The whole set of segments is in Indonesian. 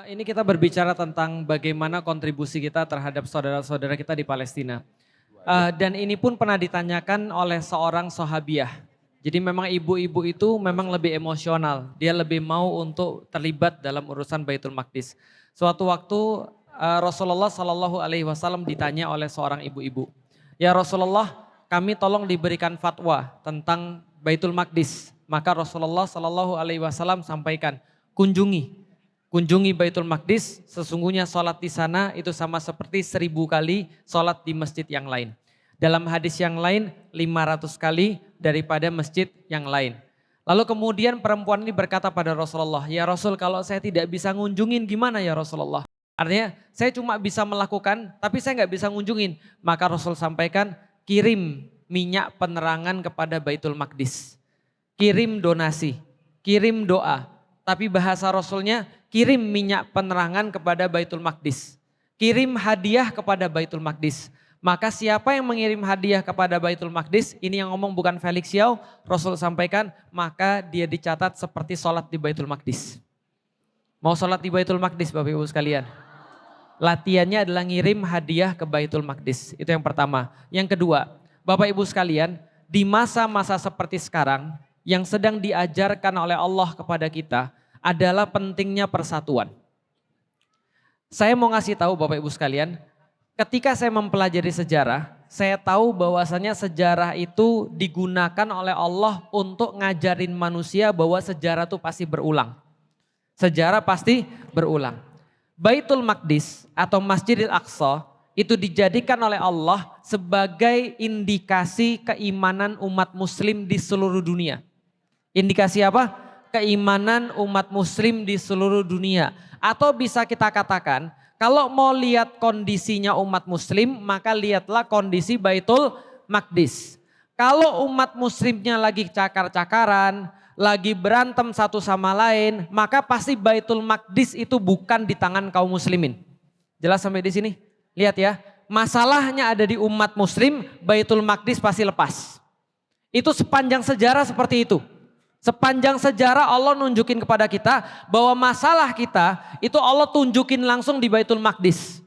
Ini kita berbicara tentang bagaimana kontribusi kita terhadap saudara-saudara kita di Palestina. Dan ini pun pernah ditanyakan oleh seorang sahabiah. Jadi memang ibu-ibu itu memang lebih emosional. Dia lebih mau untuk terlibat dalam urusan Baitul Maqdis. Suatu waktu Rasulullah Shallallahu Alaihi Wasallam ditanya oleh seorang ibu-ibu, ya Rasulullah, kami tolong diberikan fatwa tentang Baitul Maqdis. Maka Rasulullah Shallallahu Alaihi Wasallam sampaikan, kunjungi Baitul Maqdis, sesungguhnya sholat di sana itu sama seperti 1000 kali sholat di masjid yang lain. Dalam hadis yang lain 500 kali daripada masjid yang lain. Lalu kemudian perempuan ini berkata pada Rasulullah, ya Rasul, kalau saya tidak bisa ngunjungin gimana ya Rasulullah? Artinya saya cuma bisa melakukan tapi saya nggak bisa ngunjungin. Maka Rasul sampaikan, kirim minyak penerangan kepada Baitul Maqdis. Kirim donasi, kirim doa. Tapi bahasa Rasulnya, kirim minyak penerangan kepada Baitul Maqdis. Kirim hadiah kepada Baitul Maqdis. Maka siapa yang mengirim hadiah kepada Baitul Maqdis, ini yang ngomong bukan Felix Yao, Rasul sampaikan, maka dia dicatat seperti sholat di Baitul Maqdis. Mau sholat di Baitul Maqdis Bapak Ibu sekalian? Latihannya adalah ngirim hadiah ke Baitul Maqdis. Itu yang pertama. Yang kedua, Bapak Ibu sekalian, di masa-masa seperti sekarang, yang sedang diajarkan oleh Allah kepada kita adalah pentingnya persatuan. Saya mau ngasih tahu Bapak Ibu sekalian, ketika saya mempelajari sejarah, saya tahu bahwasanya sejarah itu digunakan oleh Allah untuk ngajarin manusia bahwa sejarah itu pasti berulang. Sejarah pasti berulang. Baitul Maqdis atau Masjidil Aqsa itu dijadikan oleh Allah sebagai indikasi keimanan umat muslim di seluruh dunia. Indikasi apa? Keimanan umat muslim di seluruh dunia. Atau bisa kita katakan, kalau mau lihat kondisinya umat muslim, maka lihatlah kondisi Baitul Maqdis. Kalau umat muslimnya lagi cakar-cakaran, lagi berantem satu sama lain, maka pasti Baitul Maqdis itu bukan di tangan kaum muslimin. Jelas sampai di sini? Lihat ya, masalahnya ada di umat muslim, Baitul Maqdis pasti lepas. Itu sepanjang sejarah seperti itu. Sepanjang sejarah Allah nunjukin kepada kita bahwa masalah kita itu Allah tunjukin langsung di Baitul Maqdis.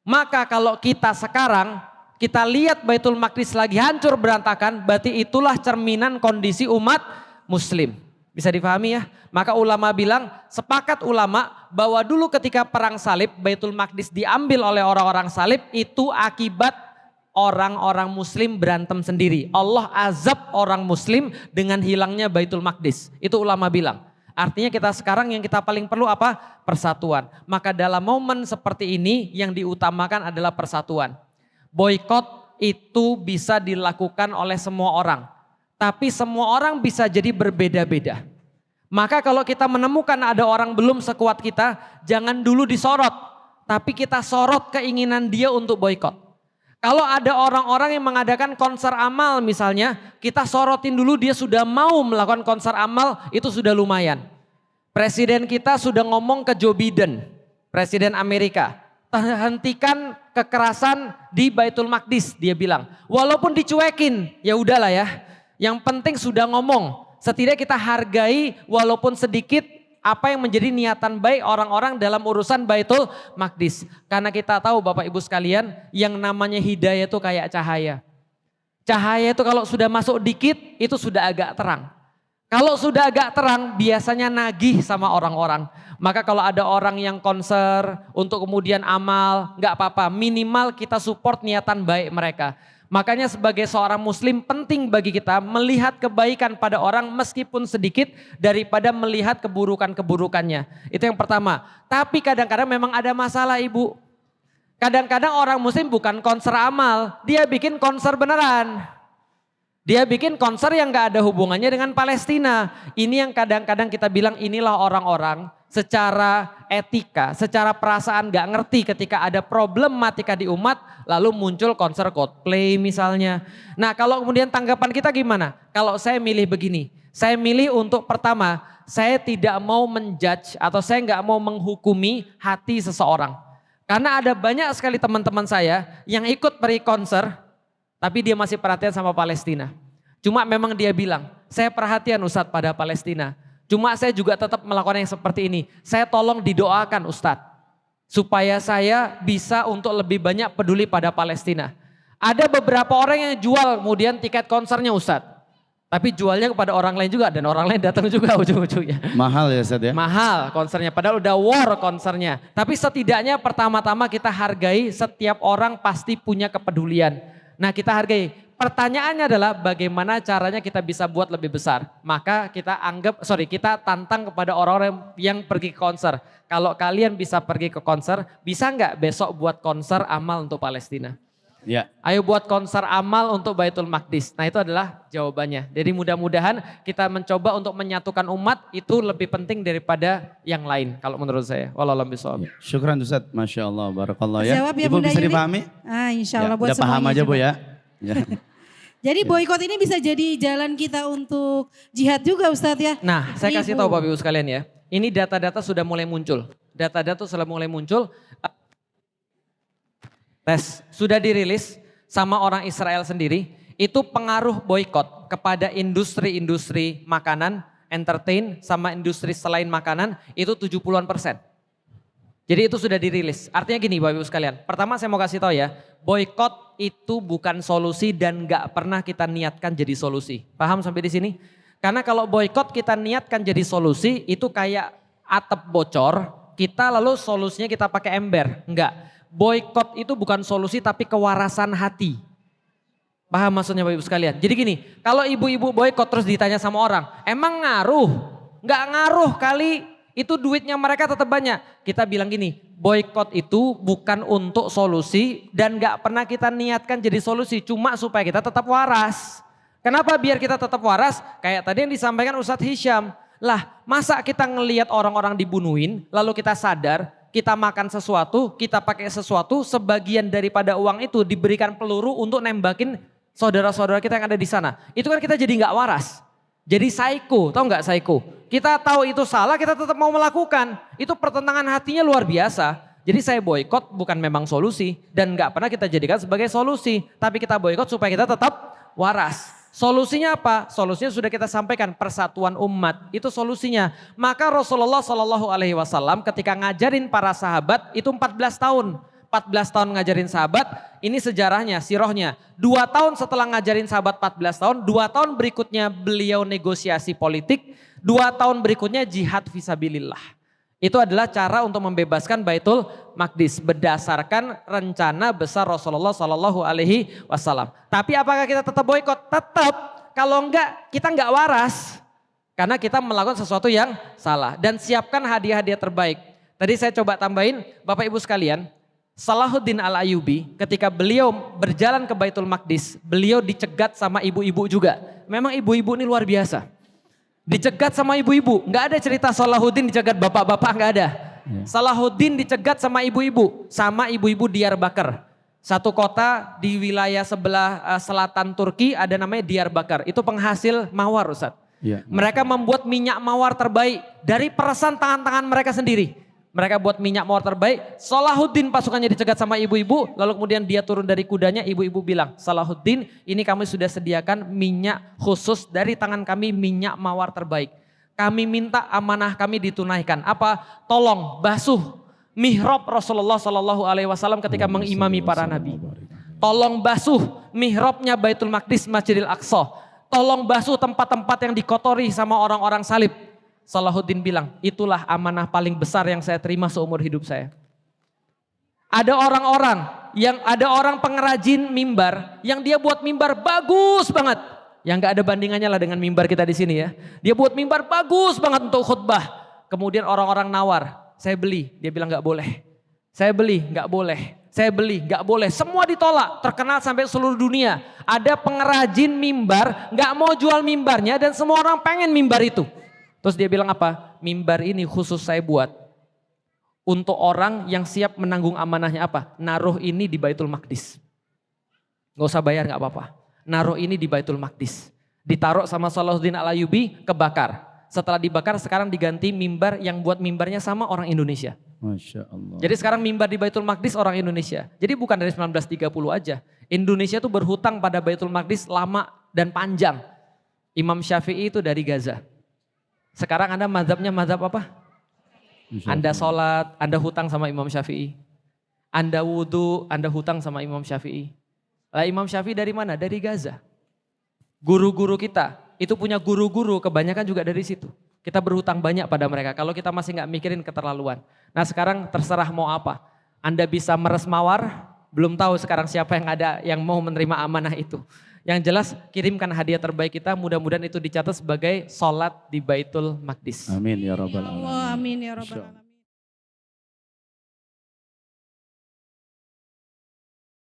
Maka kalau kita sekarang kita lihat Baitul Maqdis lagi hancur berantakan, berarti itulah cerminan kondisi umat muslim. Bisa difahami ya? Maka ulama bilang, sepakat ulama bahwa dulu ketika perang salib Baitul Maqdis diambil oleh orang-orang salib itu akibat orang-orang muslim berantem sendiri. Allah azab orang muslim dengan hilangnya Baitul Maqdis. Itu ulama bilang. Artinya kita sekarang yang kita paling perlu apa? Persatuan. Maka dalam momen seperti ini yang diutamakan adalah persatuan. Boykot itu bisa dilakukan oleh semua orang. Tapi semua orang bisa jadi berbeda-beda. Maka kalau kita menemukan ada orang belum sekuat kita, jangan dulu disorot. Tapi kita sorot keinginan dia untuk boykot. Kalau ada orang-orang yang mengadakan konser amal misalnya, kita sorotin dulu dia sudah mau melakukan konser amal, itu sudah lumayan. Presiden kita sudah ngomong ke Joe Biden, Presiden Amerika, hentikan kekerasan di Baitul Maqdis, dia bilang. Walaupun dicuekin, ya udahlah ya. Yang penting sudah ngomong, setidaknya kita hargai walaupun sedikit apa yang menjadi niatan baik orang-orang dalam urusan Baitul Maqdis. Karena kita tahu Bapak Ibu sekalian, yang namanya hidayah itu kayak cahaya. Cahaya itu kalau sudah masuk dikit, itu sudah agak terang. Kalau sudah agak terang, biasanya nagih sama orang-orang. Maka kalau ada orang yang konser untuk kemudian amal, nggak apa-apa. Minimal kita support niatan baik mereka. Makanya sebagai seorang muslim penting bagi kita melihat kebaikan pada orang meskipun sedikit daripada melihat keburukan-keburukannya. Itu yang pertama. Tapi kadang-kadang memang ada masalah Ibu. Kadang-kadang orang muslim bukan konser amal, dia bikin konser beneran. Dia bikin konser yang gak ada hubungannya dengan Palestina. Ini yang kadang-kadang kita bilang inilah orang-orang secara etika, secara perasaan gak ngerti ketika ada problematika di umat, lalu muncul konser Coldplay misalnya. Nah kalau kemudian tanggapan kita gimana? Kalau saya milih begini, saya milih untuk pertama, saya tidak mau menjudge atau saya gak mau menghukumi hati seseorang. Karena ada banyak sekali teman-teman saya yang ikut pergi konser, tapi dia masih perhatian sama Palestina. Cuma memang dia bilang, saya perhatian Ustadz pada Palestina. Cuma saya juga tetap melakukan yang seperti ini. Saya tolong didoakan Ustadz. Supaya saya bisa untuk lebih banyak peduli pada Palestina. Ada beberapa orang yang jual kemudian tiket konsernya Ustadz. Tapi jualnya kepada orang lain juga dan orang lain datang juga ujung-ujungnya. Mahal ya Ustadz ya? Mahal konsernya, padahal udah war konsernya. Tapi setidaknya pertama-tama kita hargai setiap orang pasti punya kepedulian. Nah kita hargai. Pertanyaannya adalah bagaimana caranya kita bisa buat lebih besar. Maka kita tantang kepada orang-orang yang pergi ke konser. Kalau kalian bisa pergi ke konser, bisa nggak besok buat konser amal untuk Palestina? Ya. Ayo buat konser amal untuk Baitul Maqdis. Nah itu adalah jawabannya. Jadi mudah-mudahan kita mencoba untuk menyatukan umat itu lebih penting daripada yang lain. Kalau menurut saya. Wallahualam bishawab. Syukran Ustaz, Masya Allah, Barakallah ya. Jawab ya Ibu Bunda bisa Yuli? dipahami? Insya Allah Ya, buat udah paham aja juga. Bu ya. Ya. Jadi boykot ini bisa jadi jalan kita untuk jihad juga Ustadz ya. Nah saya kasih tahu Bapak Ibu sekalian ya. Ini data-data sudah mulai muncul. Data-data sudah mulai muncul. Tes sudah dirilis sama orang Israel sendiri. Itu pengaruh boykot kepada industri-industri makanan, entertain sama industri selain makanan itu 70-an%. Jadi itu sudah dirilis. Artinya gini Bapak Ibu sekalian. Pertama saya mau kasih tahu ya. Boykot itu bukan solusi dan gak pernah kita niatkan jadi solusi. Paham sampai di sini? Karena kalau boykot kita niatkan jadi solusi itu kayak atap bocor. Kita lalu solusinya kita pakai ember. Enggak. Boykot itu bukan solusi tapi kewarasan hati. Paham maksudnya Bapak Ibu sekalian? Jadi gini. Kalau ibu-ibu boykot terus ditanya sama orang. Emang ngaruh? Enggak ngaruh kali. Itu duitnya mereka tetap banyak. Kita bilang gini, boykot itu bukan untuk solusi dan gak pernah kita niatkan jadi solusi. Cuma supaya kita tetap waras. Kenapa biar kita tetap waras? Kayak tadi yang disampaikan Ustadz Hisham. Lah masa kita ngelihat orang-orang dibunuhin lalu kita sadar, kita makan sesuatu, kita pakai sesuatu, sebagian daripada uang itu diberikan peluru untuk nembakin saudara-saudara kita yang ada di sana. Itu kan kita jadi gak waras. Jadi psycho, tahu nggak psycho? Kita tahu itu salah, kita tetap mau melakukan. Itu pertentangan hatinya luar biasa. Jadi saya boykot bukan memang solusi dan nggak pernah kita jadikan sebagai solusi, tapi kita boykot supaya kita tetap waras. Solusinya apa? Solusinya sudah kita sampaikan, persatuan umat. Itu solusinya. Maka Rasulullah Shallallahu Alaihi Wasallam ketika ngajarin para sahabat itu 14 tahun. 14 tahun ngajarin sahabat, ini sejarahnya, sirohnya. 2 tahun setelah ngajarin sahabat 14 tahun, 2 tahun berikutnya beliau negosiasi politik, 2 tahun berikutnya jihad fisabilillah. Itu adalah cara untuk membebaskan Baitul Maqdis berdasarkan rencana besar Rasulullah Shallallahu Alaihi Wasallam. Tapi apakah kita tetap boykot? Tetap. Kalau enggak, kita enggak waras. Karena kita melakukan sesuatu yang salah. Dan siapkan hadiah-hadiah terbaik. Tadi saya coba tambahin, Bapak Ibu sekalian, Salahuddin Al-Ayyubi ketika beliau berjalan ke Baitul Maqdis, beliau dicegat sama ibu-ibu juga. Memang ibu-ibu ini luar biasa. Dicegat sama ibu-ibu, nggak ada cerita Salahuddin dicegat bapak-bapak, nggak ada. Salahuddin dicegat sama ibu-ibu Diyarbakar. Satu kota di wilayah sebelah selatan Turki ada namanya Diyarbakar. Itu penghasil mawar Ustaz. Ya. Mereka membuat minyak mawar terbaik dari peresan tangan-tangan mereka sendiri. Mereka buat minyak mawar terbaik. Salahuddin pasukannya dicegat sama ibu-ibu. Lalu kemudian dia turun dari kudanya. Ibu-ibu bilang, Salahuddin ini kami sudah sediakan minyak khusus dari tangan kami, minyak mawar terbaik. Kami minta amanah kami ditunaikan. Apa? Tolong basuh mihrab Rasulullah Sallallahu Alaihi Wasallam ketika mengimami para nabi. Tolong basuh mihrabnya Baitul Maqdis Masjidil Aqsa. Tolong basuh tempat-tempat yang dikotori sama orang-orang salib. Salahuddin bilang, itulah amanah paling besar yang saya terima seumur hidup saya. Ada orang pengrajin mimbar yang dia buat mimbar bagus banget. Yang gak ada bandingannya lah dengan mimbar kita di sini ya. Dia buat mimbar bagus banget untuk khutbah. Kemudian orang-orang nawar, saya beli. Dia bilang gak boleh. Saya beli, gak boleh. Saya beli, gak boleh. Semua ditolak, terkenal sampai seluruh dunia. Ada pengrajin mimbar, gak mau jual mimbarnya dan semua orang pengen mimbar itu. Terus dia bilang apa? Mimbar ini khusus saya buat untuk orang yang siap menanggung amanahnya apa? Naruh ini di Baitul Maqdis. Gak usah bayar gak apa-apa. Naruh ini di Baitul Maqdis. Ditaruh sama Salahuddin Al-Ayyubi, kebakar. Setelah dibakar sekarang diganti mimbar yang buat mimbarnya sama orang Indonesia. Masya Allah. Jadi sekarang mimbar di Baitul Maqdis orang Indonesia. Jadi bukan dari 1930 aja. Indonesia tuh berhutang pada Baitul Maqdis lama dan panjang. Imam Syafi'i itu dari Gaza. Sekarang Anda mazhabnya mazhab apa? Anda Syafi'i. sholat, Anda hutang sama Imam Syafi'i. Anda wudhu, Anda hutang sama Imam Syafi'i. Lah Imam Syafi'i dari mana? Dari Gaza. Guru-guru kita, itu punya guru-guru kebanyakan juga dari situ. Kita berhutang banyak pada mereka kalau kita masih nggak mikirin keterlaluan. Nah sekarang terserah mau apa. Anda bisa meres mawar, belum tahu sekarang siapa yang ada yang mau menerima amanah itu. Yang jelas kirimkan hadiah terbaik kita, mudah-mudahan itu dicatat sebagai sholat di Baitul Maqdis. Amin ya Ya rabbal Allah, alamin. amin ya rabbal Insya Allah. alamin.